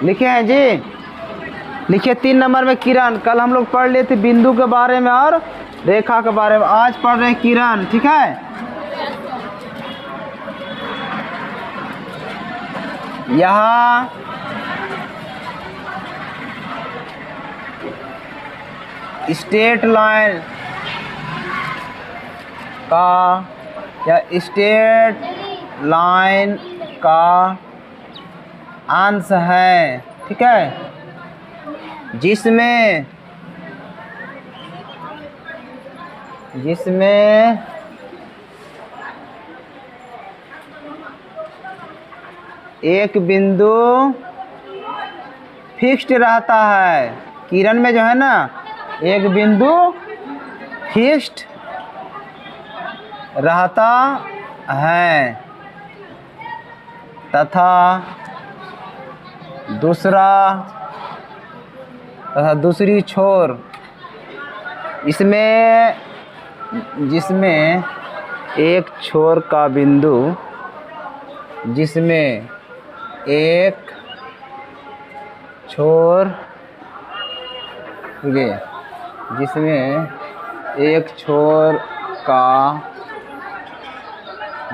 लिखे हैं जी, लिखिए 3 नंबर में किरण। कल हम लोग पढ़ लिए थे बिंदु के बारे में और रेखा के बारे में, आज पढ़ रहे हैं किरण। ठीक है, यहाँ स्ट्रेट लाइन का या स्ट्रेट लाइन का अंश है। ठीक है, जिसमें एक बिंदु फिक्स्ड रहता है। किरण में जो है ना, एक बिंदु फिक्स्ड रहता है तथा दूसरी छोर जिसमें एक छोर का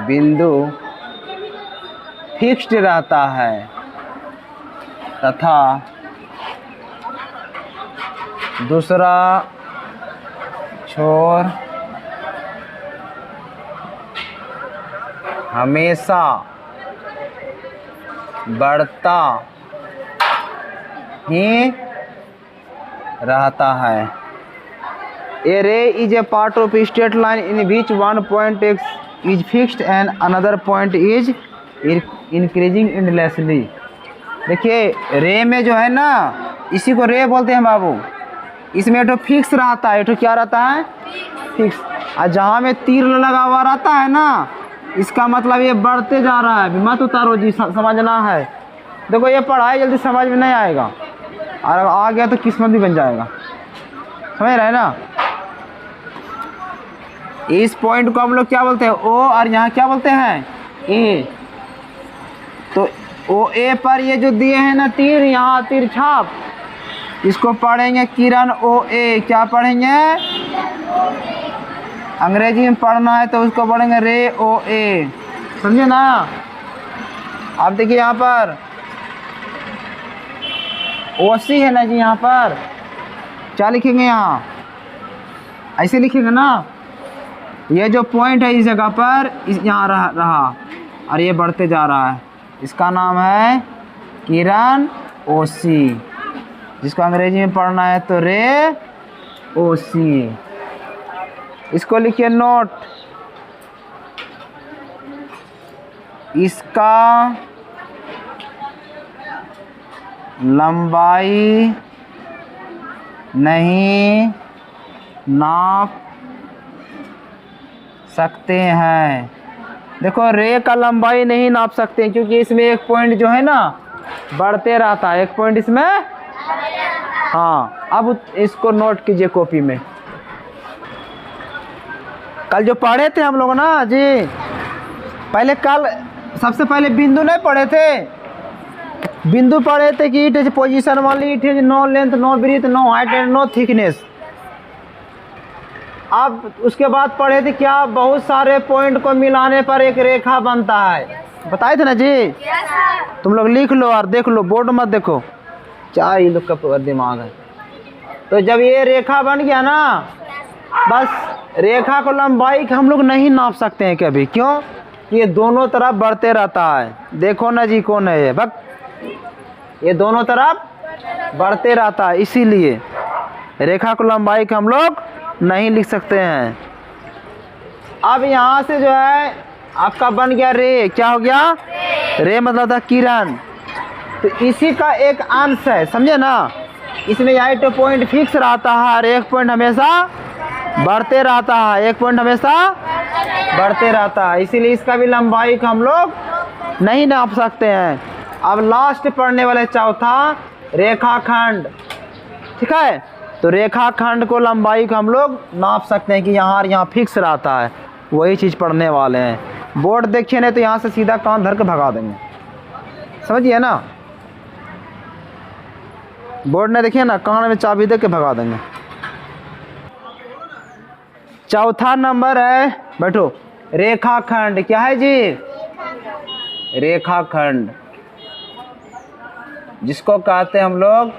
बिंदु फिक्स्ड रहता है तथा दूसरा छोर हमेशा बढ़ता ही रहता है। A ray is a part of a straight line in which one point x is fixed and another point is increasing endlessly। देखिए, रे में जो है ना, इसी को रे बोलते हैं बाबू। इसमें एक तो फिक्स रहता है, एक तो क्या रहता है, फिक्स। और जहाँ में तीर लगा हुआ रहता है ना, इसका मतलब ये बढ़ते जा रहा है। मत उतारो जी, समझना है। देखो, ये पढ़ाई जल्दी समझ में नहीं आएगा, और अब आ गया तो किस्मत भी बन जाएगा। समझ रहे हैं ना। इस पॉइंट को हम लोग क्या बोलते हैं, ओ, और यहाँ क्या बोलते हैं, ए। तो ओ ए पर ये जो दिए हैं ना तीर, यहाँ तीर छाप, इसको पढ़ेंगे किरण ओ ए। क्या पढ़ेंगे, अंग्रेजी में पढ़ना है तो उसको पढ़ेंगे रे ओ ए। समझे ना। अब देखिए यहाँ पर ओ सी है ना जी, यहाँ पर क्या लिखेंगे, यहाँ ऐसे लिखेंगे ना। ये जो पॉइंट है इस जगह पर, यहाँ रहा और ये बढ़ते जा रहा है, इसका नाम है किरण ओ सी। जिसको अंग्रेजी में पढ़ना है तो रे ओ सी। इसको लिखिए नोट, इसका लंबाई नहीं नाप सकते हैं। देखो, रे का लंबाई नहीं नाप सकते क्योंकि इसमें एक पॉइंट जो है ना बढ़ते रहता है, एक पॉइंट इसमें। हाँ, अब इसको नोट कीजिए कॉपी में। कल जो पढ़े थे हम लोग ना जी, कल सबसे पहले बिंदु नहीं पढ़े थे। बिंदु पढ़े थे कि इट इज पोजीशन वाली, it is no length, no breadth, no height and no thickness. अब उसके बाद पढ़े थे क्या, बहुत सारे पॉइंट को मिलाने पर एक रेखा बनता है। बताए थे ना जी। तुम लोग लिख लो और देख लो, बोर्ड मत देखो, क्या ये लोग का दिमाग है। तो जब ये रेखा बन गया ना, बस रेखा को लंबाई हम लोग नहीं नाप सकते हैं कभी। क्यों, ये दोनों तरफ बढ़ते रहता है। देखो ना जी, कौन है ये, ये दोनों तरफ बढ़ते रहता है, इसीलिए रेखा को लंबाई हम लोग नहीं लिख सकते हैं। अब यहाँ से जो है आपका बन गया रे। क्या हो गया, रे मतलब था किरण। तो इसी का एक अंश है, समझे ना। इसमें यहाँ तो पॉइंट फिक्स रहता है और एक पॉइंट हमेशा बढ़ते रहता है, एक पॉइंट हमेशा बढ़ते रहता है, इसीलिए इसका भी लंबाई को हम लोग नहीं नाप सकते हैं। अब लास्ट पढ़ने वाले चौथा, रेखाखंड। ठीक है, तो रेखाखंड को लंबाई को हम लोग नाप सकते हैं कि यहाँ फिक्स रहता है। वही चीज़ पढ़ने वाले हैं। बोर्ड देखिए नहीं तो यहाँ से सीधा कान धर के भगा देंगे। समझिए ना। बोर्ड ने देखिए ना, कान में चाबी दे के भगा देंगे। चौथा नंबर है, बैठो, रेखाखंड। क्या है जी? रेखाखंड, जिसको कहते हैं हम लोग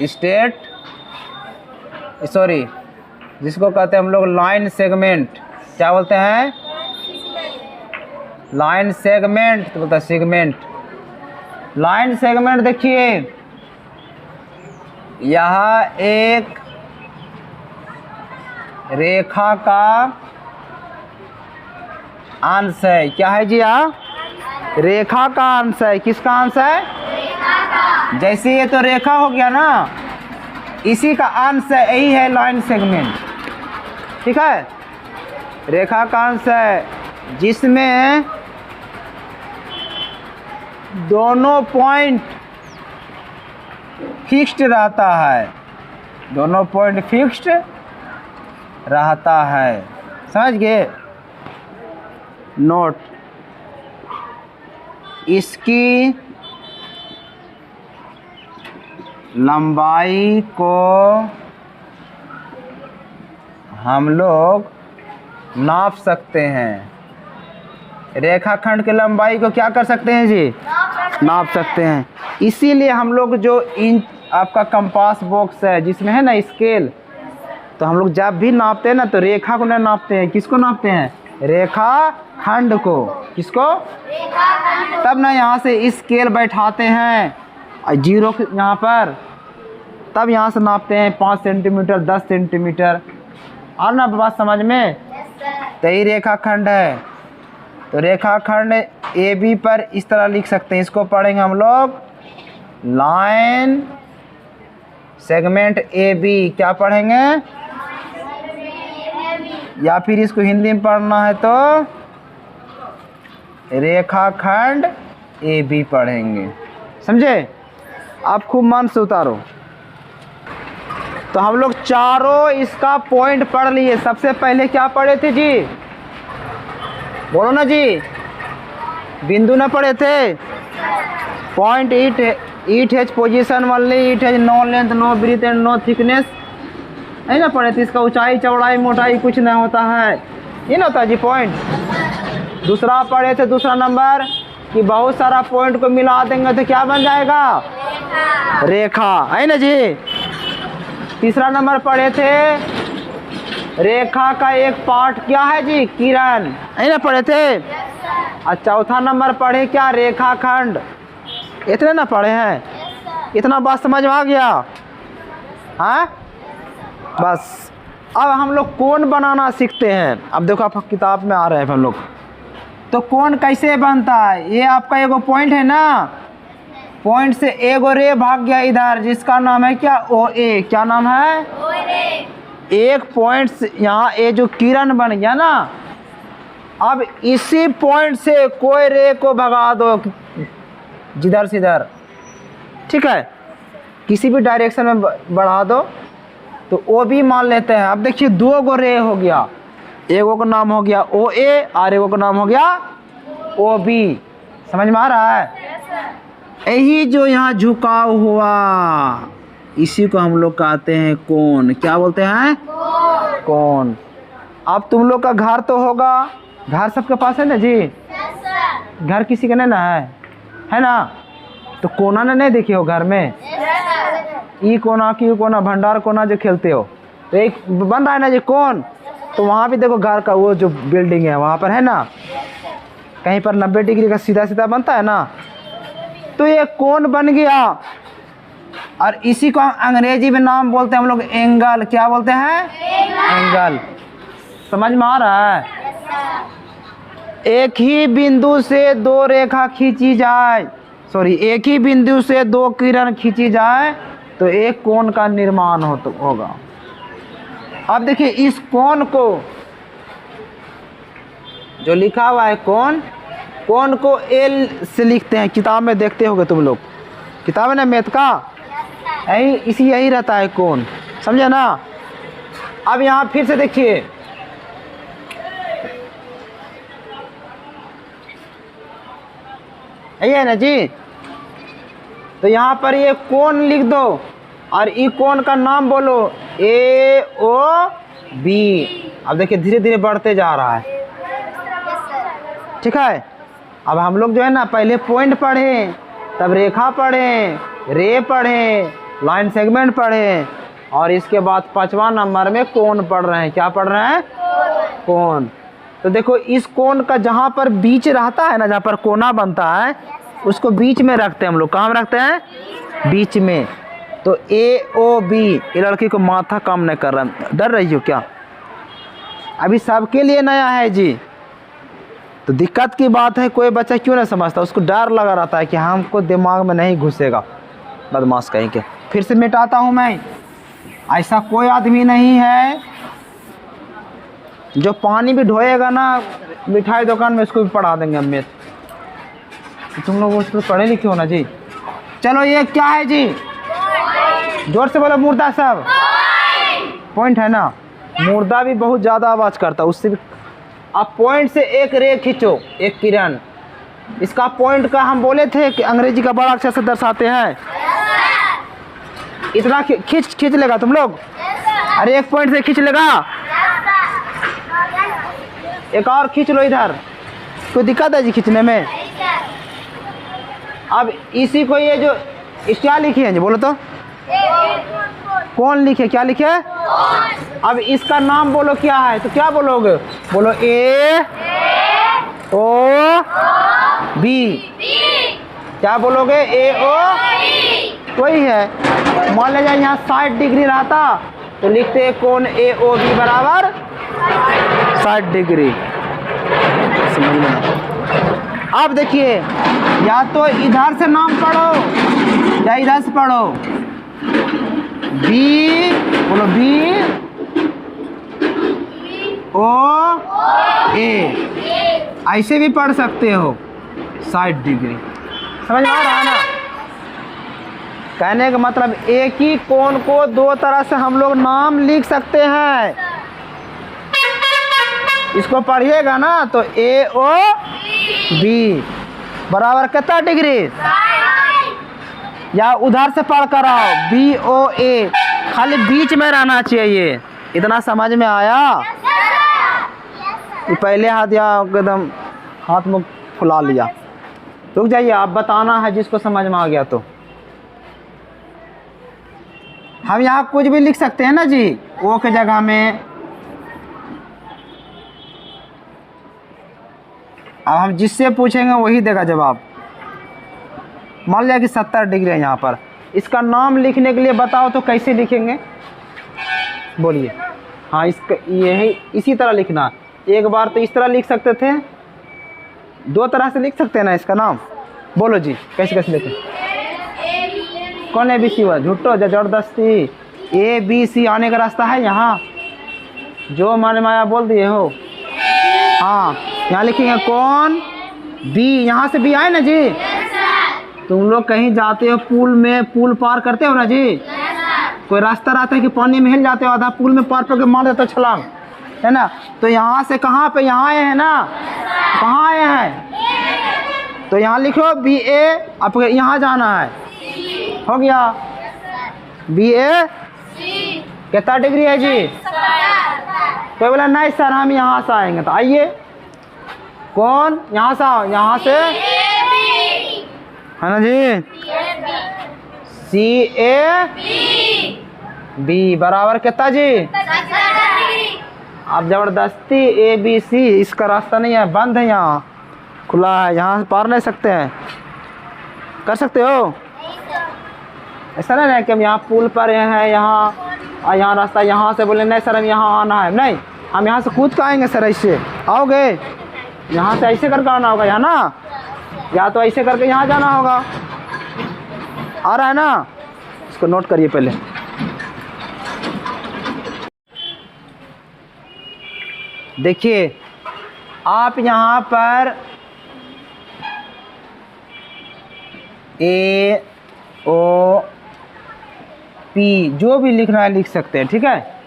स्टेट, सॉरी, जिसको कहते हैं हम लोग लाइन सेगमेंट। क्या बोलते हैं? लाइन सेगमेंट, तो बोलता है सेगमेंट। लाइन सेगमेंट देखिए, यह एक रेखा का अंश है। क्या है जी? यहाँ रेखा का अंश है। किसका अंश है? रेखा का। जैसे ये तो रेखा हो गया ना, इसी का अंश है, यही है लाइन सेगमेंट। ठीक है, रेखा का अंश है, जिसमें दोनों पॉइंट फिक्स्ड रहता है। दोनों पॉइंट फिक्स्ड रहता है। समझ गए? नोट, इसकी लंबाई को हम लोग नाप सकते हैं। रेखाखंड की लंबाई को क्या कर सकते हैं जी? नाप सकते हैं। इसीलिए हम लोग जो इन आपका कंपास बॉक्स है, जिसमें है ना स्केल, तो हम लोग जब भी नापते हैं ना, तो रेखा को नहीं नापते हैं। किसको नापते हैं? रेखा खंड को। किसको? तब ना यहाँ से स्केल बैठाते हैं और जीरो यहाँ पर, तब यहाँ से नापते हैं 5 सेंटीमीटर, 10 सेंटीमीटर। और ना बात समझ में? तो यही रेखाखंड है। तो रेखाखंड ए बी पर इस तरह लिख सकते हैं। इसको पढ़ेंगे हम लोग लाइन सेगमेंट ए बी। क्या पढ़ेंगे? या फिर इसको हिंदी में पढ़ना है तो रेखाखंड ए बी पढ़ेंगे। समझे? आप खूब मन से उतारो। तो हम लोग चारों इसका पॉइंट पढ़ लिए। सबसे पहले क्या पढ़े थे जी? बोलो ना जी, बिंदु ना पढ़े थे? Point it has position only, it has no length, no breadth and no thickness. नहीं ना पढ़े थे? इसका ऊंचाई, चौड़ाई, मोटाई कुछ नहीं होता है। ये ना होता जी पॉइंट। दूसरा पढ़े थे, दूसरा नंबर, कि बहुत सारा पॉइंट को मिला देंगे तो क्या बन जाएगा? रेखा। है ना जी? तीसरा नंबर पढ़े थे, रेखा का एक पार्ट क्या है जी? किरण। है ना पढ़े थे? और चौथा नंबर पढ़े क्या? रेखाखंड। इतने ना पढ़े हैं? इतना बात समझ में आ गया? हाँ, बस। अब हम लोग कोण बनाना सीखते हैं। अब देखो, आप किताब में आ रहे हैं हम लोग। तो कोण कैसे बनता है? ये आपका एगो पॉइंट है ना, पॉइंट से एगो रे भाग गया इधर, जिसका नाम है क्या? ओ ए। क्या नाम है? ओ ए। एक पॉइंट से यहाँ ए जो किरण बन गया ना, अब इसी पॉइंट से कोई रे को भगा दो जिधर से इधर। ठीक है, किसी भी डायरेक्शन में बढ़ा दो, तो ओ बी मान लेते हैं। अब देखिए, दो गो रे हो गया, एगो का नाम हो गया ओ ए और एगो का नाम हो गया ओ बी। समझ में आ रहा है? यही जो यहाँ झुकाव हुआ, इसी को हम लोग कहते हैं कोण। क्या बोलते हैं? कोण। अब तुम लोग का घर तो होगा, घर सबके पास है ना जी? घर किसी का नहीं ना है ना? तो कोना ने नहीं देखे हो घर में? ई कोना की कोना, भंडार कोना जो खेलते हो, तो एक बन रहा है ना जी कोण। तो वहाँ भी देखो, घर का वो जो बिल्डिंग है वहाँ पर है ना, कहीं पर 90 डिग्री का सीधा सीधा बनता है ना, तो ये कोण बन गया। और इसी को अंग्रेजी में नाम बोलते हैं हम लोग एंगल। क्या बोलते हैं? एंगल। समझ में आ रहा है? एक ही बिंदु से दो रेखा खींची जाए, सॉरी, एक ही बिंदु से दो किरण खींची जाए तो एक कोण का निर्माण होगा। अब देखिए, इस कोण को जो लिखा हुआ है कोण को एल से लिखते हैं। किताब में देखते होगे तुम लोग, किताब है ना मैथ का, यही रहता है कोण। समझे ना? अब यहाँ फिर से देखिए, यही है ना जी? तो यहाँ पर ये कोण लिख दो और ई कोण का नाम बोलो AOB। अब देखिए धीरे धीरे बढ़ते जा रहा है, ठीक है। अब हम लोग जो है ना पहले पॉइंट पढ़े, तब रेखा पढ़े, रे पढ़े, लाइन सेगमेंट पढ़े, और इसके बाद 5वां नंबर में कोण पढ़ रहे हैं। क्या पढ़ रहे हैं? कोण। तो देखो इस कोण का जहाँ पर बीच रहता है ना, जहाँ पर कोना बनता है उसको बीच में रखते हैं हम लोग। कहाँ रखते हैं? बीच में। तो AOB। ये लड़की को माथा काम नहीं कर रहा, डर रही हो क्या? अभी सबके लिए नया है जी, तो दिक्कत की बात है। कोई बच्चा क्यों नहीं समझता, उसको डर लगा रहता है कि हमको दिमाग में नहीं घुसेगा, बदमाश कहीं के। फिर से मिटाता हूँ मैं। ऐसा कोई आदमी नहीं है जो पानी भी ढोएगा ना मिठाई दुकान में, उसको भी पढ़ा देंगे हम मैथ। तो तुम लोग उस पर पढ़े लिखे हो ना जी। चलो ये क्या है जी? जोर से बोलो मुर्दा सब। पॉइंट है ना, मुर्दा भी बहुत ज़्यादा आवाज़ करता है, उससे भी। अब पॉइंट से एक रे खींचो, एक किरण। इसका पॉइंट का हम बोले थे कि अंग्रेजी का बड़ा अक्षर से दर्शाते हैं। इतना खींच लेगा तुम लोग? अरे एक पॉइंट से खींच लेगा, एक और खींच लो इधर। कोई दिक्कत है जी खींचने में? अब इसी को ये जो क्या लिखी है जी, बोलो तो? कौन लिखे? क्या लिखे? अब इसका नाम बोलो क्या है, तो क्या बोलोगे? बोलो AOB। क्या बोलोगे? AOB। वही है। मान लीजिए यहाँ 60 डिग्री रहता तो लिखते कोण AOB बराबर 60 डिग्री। समझ लेना। अब देखिए, या तो इधर से नाम पढ़ो या इधर से पढ़ो। B, बोलो BOA। ऐसे भी पढ़ सकते हो 60 डिग्री। समझ में आ रहा है ना? कहने का मतलब एक ही कोण को दो तरह से हम लोग नाम लिख सकते हैं। इसको पढ़िएगा ना तो AOB बराबर कितना डिग्री, या उधर से पढ़ कर आओ BOA। खाली बीच में रहना चाहिए। इतना समझ में आया? ये पहले हाथ या एकदम हाथ मुँह फुला लिया। रुक जाइए, आप बताना है जिसको समझ में आ गया। तो हम यहाँ कुछ भी लिख सकते हैं ना जी, ओ के जगह में। अब हम जिससे पूछेंगे वही देगा जवाब। मान लिया कि 70 डिग्री है यहाँ पर, इसका नाम लिखने के लिए बताओ तो कैसे लिखेंगे? बोलिए। हाँ, इसका यही इसी तरह लिखना। एक बार तो इस तरह लिख सकते थे, दो तरह से लिख सकते हैं ना इसका नाम। बोलो जी, कैसे कैसे लिखें? कौन ABC हुआ? झूठो जबरदस्ती। ABC आने का रास्ता है यहाँ, जो मन माया बोल दिए हो। हाँ, यहाँ लिखेंगे कौन B। यहाँ से B आए ना जी? तुम लोग कहीं जाते हो पुल में, पुल पार करते हो ना जी? कोई रास्ता रहता है कि पानी में हिल जाते हो, आधा पुल में पार करके मार देते हो छलांग, है ना? तो यहाँ से कहाँ पे? यहाँ आए हैं ना? कहाँ आए हैं? तो यहाँ लिखो BA। आपको यहाँ जाना है, हो गया BA। कितना डिग्री है जी? कोई बोला नहीं सर हम यहाँ से आएंगे, तो आइए। कौन? यहाँ से आओ, यहाँ से, है ना जी? CAB बराबर कितना जी? अब जबरदस्ती ABC, इसका रास्ता नहीं है, बंद है, यहाँ खुला है, यहाँ पार नहीं सकते हैं। कर सकते हो? ऐसा नहीं है कि हम यहाँ पुल पर हैं, यहाँ रास्ता, यहाँ से बोले नहीं सर हम यहाँ आना है। नहीं, हम यहाँ से कूद के आएंगे सर। ऐसे आओगे, यहाँ से ऐसे करके आना होगा यहाँ ना, या तो ऐसे करके यहाँ जाना होगा। आ रहा है ना? इसको नोट करिए पहले। देखिए आप यहाँ पर AOP जो भी लिखना है लिख सकते हैं, ठीक है?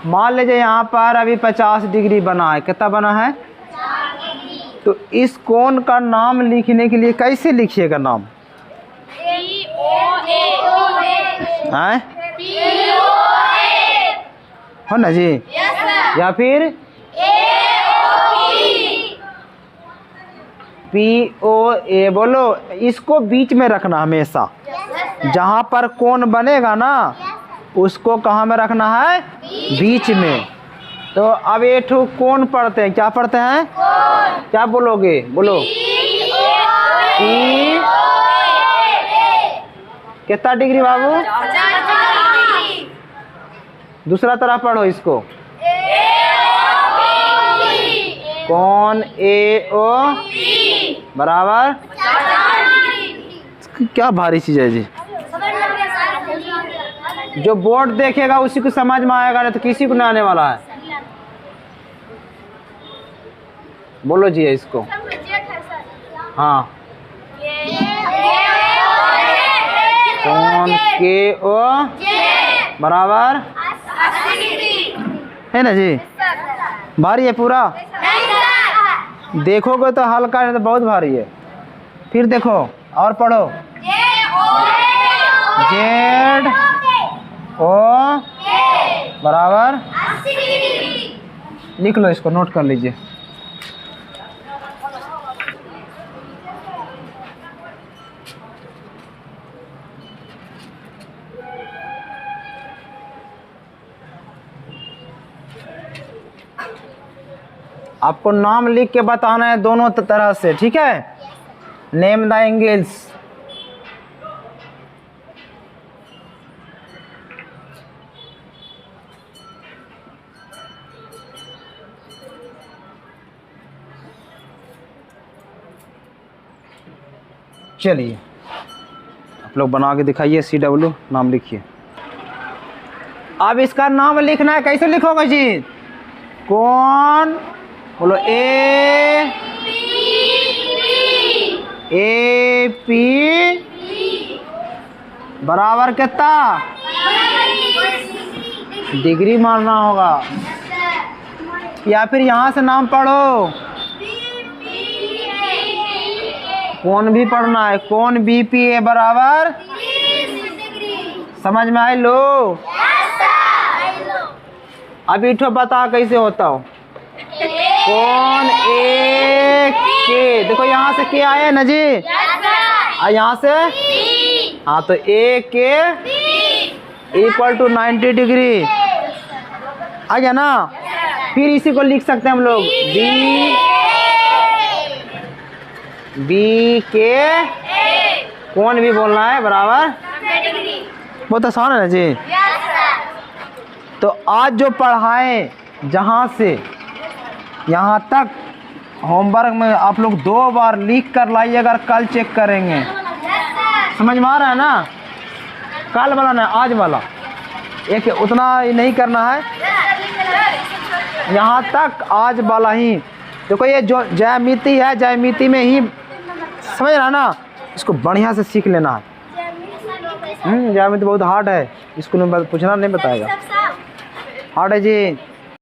मान लीजिए यहाँ पर अभी 50 डिग्री बना है। कितना बना है? तो इस कोण का नाम लिखने के लिए कैसे लिखिएगा नाम? हैं? हो ना जी? या फिर POA बोलो। इसको बीच में रखना हमेशा। जहाँ पर कोण बनेगा ना उसको कहाँ में रखना है? बीच में। तो अब ये ठो कोण पढ़ते हैं, क्या पढ़ते हैं? क्या बोलोगे? बोलो। कितना डिग्री बाबू? दूसरा तरफ पढ़ो इसको। कोण AO बराबर क्या भारी चीज है जी। जो बोर्ड देखेगा उसी को समझ में आएगा, नहीं तो किसी को नहीं आने वाला है। बोलो जी इसको। हाँ, कोण KO बराबर है ना जी? भारी है पूरा? देखोगे तो हल्का, नहीं तो बहुत भारी है। फिर देखो और पढ़ो। ZO बराबर, लिख लो इसको, नोट कर लीजिए। आपको नाम लिख के बताना है दोनों तरह से, ठीक है? Name the angles. चलिए आप लोग बना के दिखाइए। CW नाम लिखिए। अब इसका नाम लिखना है, कैसे लिखोगे जी? कौन बोलो? AP बराबर कितना डिग्री मारना होगा, या फिर यहाँ से नाम पढ़ो। कौन भी पढ़ना है। कौन BPA बराबर, समझ में आई? लो अभी ठो बता कैसे होता हो। कौन AK, देखो यहाँ से K आया ना जी, और यहाँ से हाँ, तो AK = 90 डिग्री आ गया ना। फिर इसी को लिख सकते हैं हम लोग, BK कौन भी बोलना है बराबर। बहुत आसान है ना जी। तो आज जो पढ़ाए जहाँ से यहाँ तक होमवर्क में आप लोग 2 बार लिख कर लाइए, अगर कल चेक करेंगे। समझ में आ रहा है ना? कल वाला ना, आज वाला। एक उतना ही नहीं करना है, यहाँ तक आज वाला ही। देखो ये जो ज्यामिति है, ज्यामिति में ही समझ रहा ना, इसको बढ़िया से सीख लेना है। ज्यामिति बहुत हार्ड है, इसको पूछना नहीं बताएगा। हार्ड है जी।